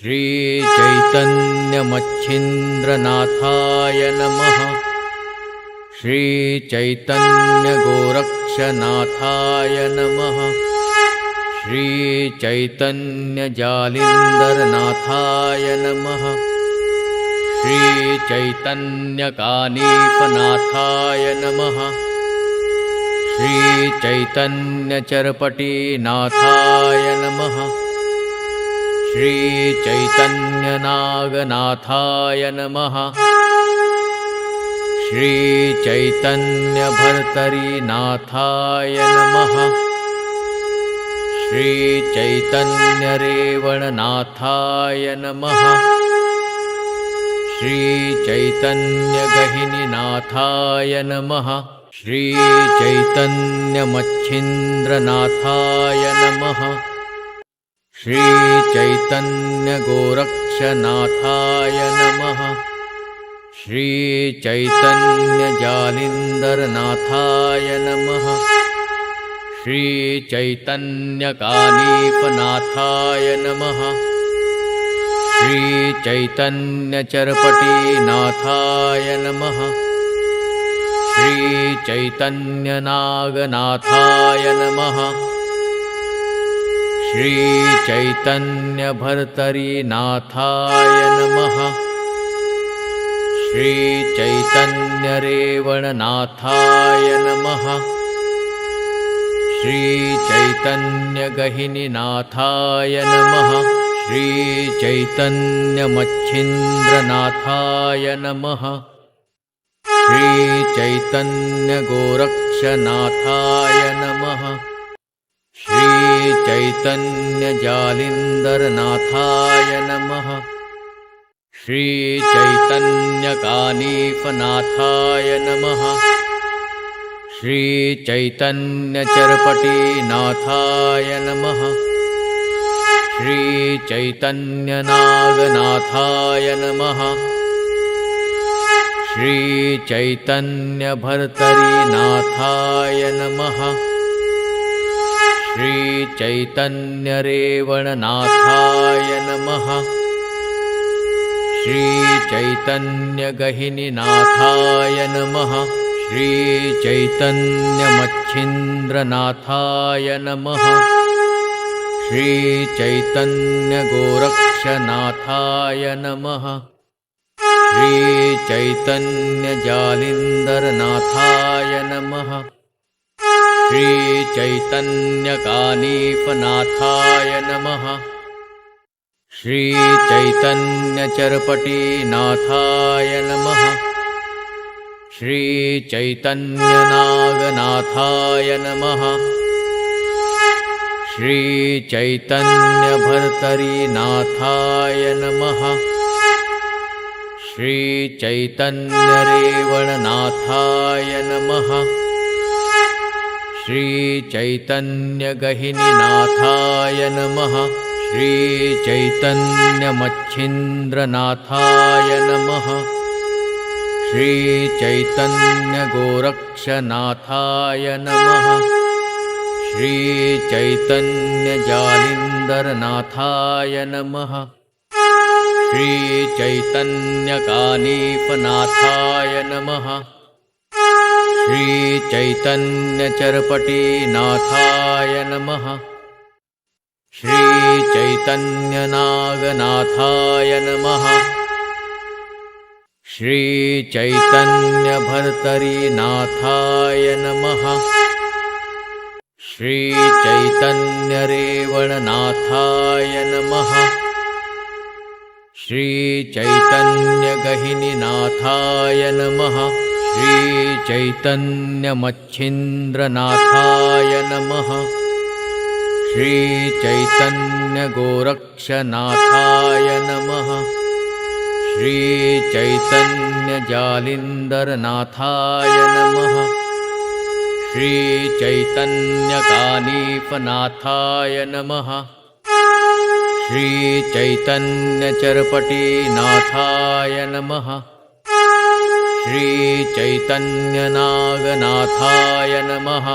श्रीचैतन्यमच्छिन्द्रनाथाय नमः। श्रीचैतन्यगोरक्षनाथाय नमः। श्रीचैतन्यजालिन्धरनाथाय नमः। श्रीचैतन्यकानीपनाथाय नमः। श्रीचैतन्यचरपटीनाथाय नमः। श्रीचैतन्यनागनाथाय नमः। श्रीचैतन्यभर्तरीनाथाय नमः। श्रीचैतन्यरेवणनाथाय नमः। श्रीचैतन्यगहिनीनाथाय नमः। श्रीचैतन्यमच्छिन्द्रनाथाय नमः। श्रीचैतन्यगोरक्षनाथाय नमः। श्रीचैतन्यजालिन्धरनाथाय नमः। श्रीचैतन्यकानीपनाथाय नमः। श्रीचैतन्यचरपटीनाथाय नमः। श्रीचैतन्यनागनाथाय नमः। श्रीचैतन्यभर्तरीनाथाय नमः। श्रीचैतन्यरेवणनाथाय नमः। श्रीचैतन्यगहिनीनाथाय नमः। श्रीचैतन्यमच्छिन्द्रनाथाय नमः। श्रीचैतन्यगोरक्षनाथाय नमः। श्रीचैतन्यजालिन्धरनाथाय नमः। श्रीचैतन्यकानीपनाथाय नमः। श्रीचैतन्यचरपटीनाथाय नमः। श्रीचैतन्यनागनाथाय नमः। श्रीचैतन्यभर्तरीनाथाय नमः। श्रीचैतन्यरेवणनाथाय नमः। श्रीचैतन्यगहिनीनाथाय नमः। श्रीचैतन्यमच्छिन्द्रनाथाय नमः। श्रीचैतन्यगोरक्षनाथाय नमः। श्रीचैतन्यजालिन्धरनाथाय नमः। श्रीचैतन्यकानीपनाथाय नमः। श्रीचैतन्यचरपटीनाथाय नमः। श्रीचैतन्यनागनाथाय नमः। श्रीचैतन्यभर्तरीनाथाय नमः। श्रीचैतन्यरेवणनाथाय नमः। श्रीचैतन्यगहिनीनाथाय नमः। श्रीचैतन्यमच्छिन्द्रनाथाय नमः। श्रीचैतन्यगोरक्षनाथाय नमः। श्रीचैतन्यजालिन्धरनाथाय नमः। श्रीचैतन्यकानीपनाथाय नमः। श्रीचैतन्यचरपटीनाथाय नमः। श्रीचैतन्यनागनाथाय नमः। श्रीचैतन्यभर्तरीनाथाय नमः। श्रीचैतन्यरेवणनाथाय नमः। श्रीचैतन्यगहिनीनाथाय नमः। श्रीचैतन्यमच्छिन्द्रनाथाय नमः। श्रीचैतन्यगोरक्षनाथाय नमः। श्रीचैतन्यजालिन्धरनाथाय नमः। श्रीचैतन्यकानीपनाथाय नमः। श्रीचैतन्यचरपटीनाथाय नमः। श्रीचैतन्यनागनाथाय नमः।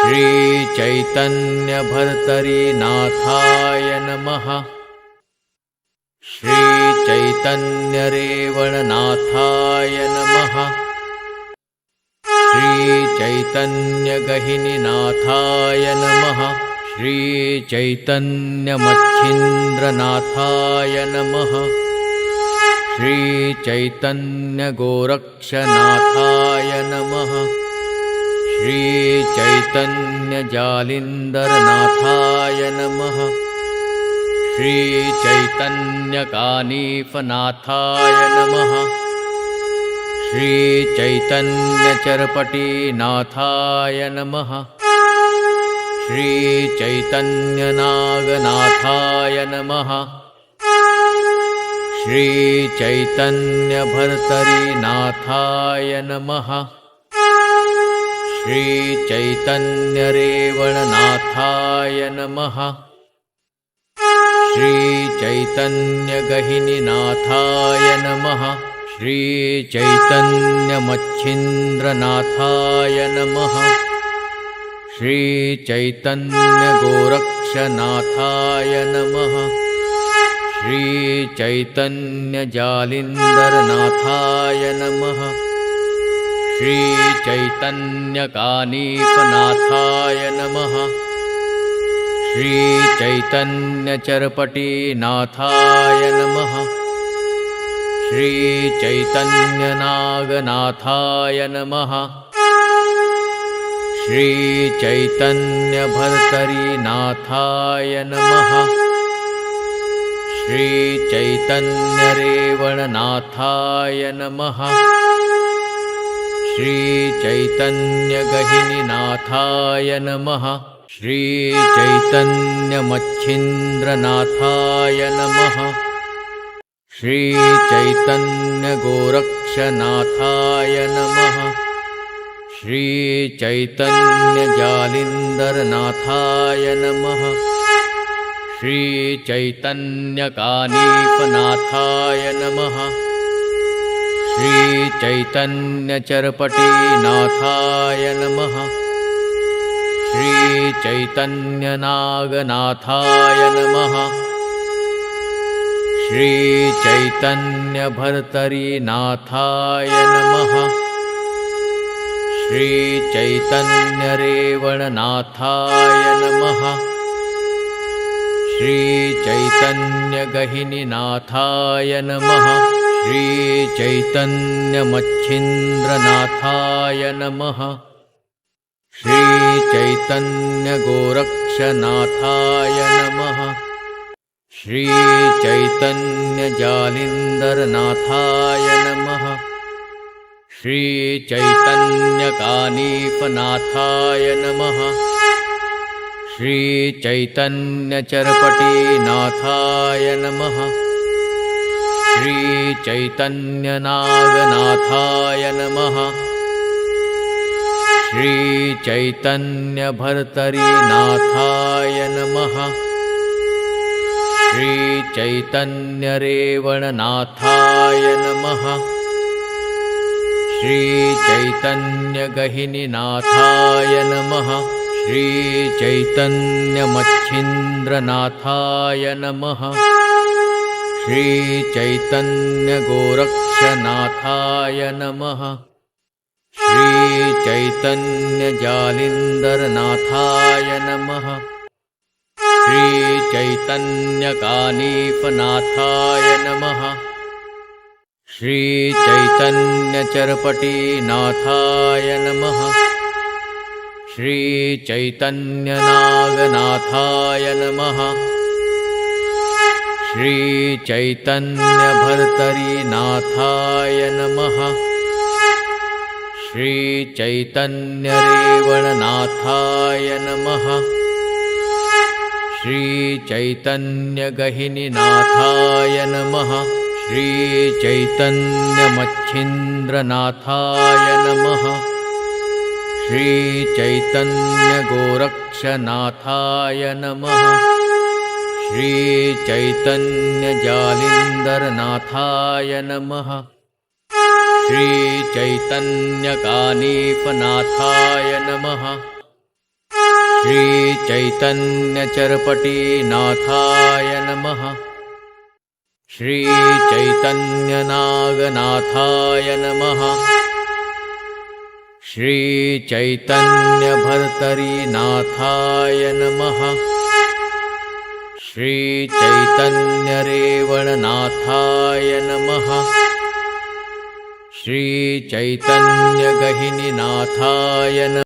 श्रीचैतन्यभर्तरीनाथाय नमः। श्रीचैतन्यरेवणनाथाय नमः। श्रीचैतन्यगहिनीनाथाय नमः। श्रीचैतन्यमच्छिन्द्रनाथाय नमः। श्रीचैतन्यगोरक्षनाथाय नमः। श्रीचैतन्यजालिन्धरनाथाय नमः। श्रीचैतन्यकानीफनाथाय नमः। श्रीचैतन्यचरपटीनाथाय नमः। श्रीचैतन्यनागनाथाय नमः। श्रीचैतन्यभर्तरीनाथाय नमः। श्रीचैतन्यरेवणनाथाय नमः। श्रीचैतन्यगहिनीनाथाय नमः। श्रीचैतन्यमच्छिन्द्रनाथाय नमः। श्रीचैतन्यगोरक्षनाथाय नमः। श्रीचैतन्यजालिन्धरनाथाय नमः। श्रीचैतन्यकानीफनाथाय नमः। श्रीचैतन्यचरपटीनाथाय नमः। श्रीचैतन्यनागनाथाय नमः। श्रीचैतन्यभर्तरीनाथाय नमः। श्रीचैतन्यरेवणनाथाय नमः। श्रीचैतन्यगहिनीनाथाय नमः। श्रीचैतन्यमच्छिन्द्रनाथाय नमः। श्रीचैतन्यगोरक्षनाथाय नमः। श्रीचैतन्यजालिन्धरनाथाय नमः। श्रीचैतन्यकानीफनाथाय नमः। श्रीचैतन्यचरपटीनाथाय नमः। श्रीचैतन्यनागनाथाय नमः। श्रीचैतन्यभर्तरीनाथाय नमः। श्रीचैतन्यरेवणनाथाय नमः। श्रीचैतन्यगहिनीनाथाय नमः। श्रीचैतन्यमच्छिन्द्रनाथाय नमः। श्रीचैतन्यगोरक्षनाथाय नमः। श्रीचैतन्यजालिन्धरनाथाय नमः। श्रीचैतन्यकानीफनाथाय नमः। श्रीचैतन्यचरपटीनाथाय नमः। श्रीचैतन्यनागनाथाय नमः। श्रीचैतन्यभर्तरीनाथाय नमः। श्रीचैतन्यरेवणनाथाय नमः। श्रीचैतन्यगहिनीनाथाय नमः। श्रीचैतन्यमच्छिन्द्रनाथाय नमः। श्रीचैतन्यगोरक्षनाथाय नमः। श्रीचैतन्यजालिन्धरनाथाय नमः। श्रीचैतन्यकानीफनाथाय नमः। श्रीचैतन्यचरपटीनाथाय नमः। श्रीचैतन्यनागनाथाय नमः। श्रीचैतन्यभर्तरीनाथाय नमः। श्रीचैतन्यरेवणनाथाय नमः। श्रीचैतन्यगहिनीनाथाय नमः। श्रीचैतन्यमच्छिन्द्रनाथाय नमः। श्रीचैतन्यगोरक्षनाथाय नमः। श्रीचैतन्यजालिन्धरनाथाय नमः। श्रीचैतन्यकानीफनाथाय नमः। श्रीचैतन्यचरपटीनाथाय नमः। श्रीचैतन्यनागनाथाय नमः। श्रीचैतन्यभर्तरीनाथाय नमः। श्रीचैतन्यरेवणनाथाय नमः। श्रीचैतन्यगहिनीनाथाय नमः।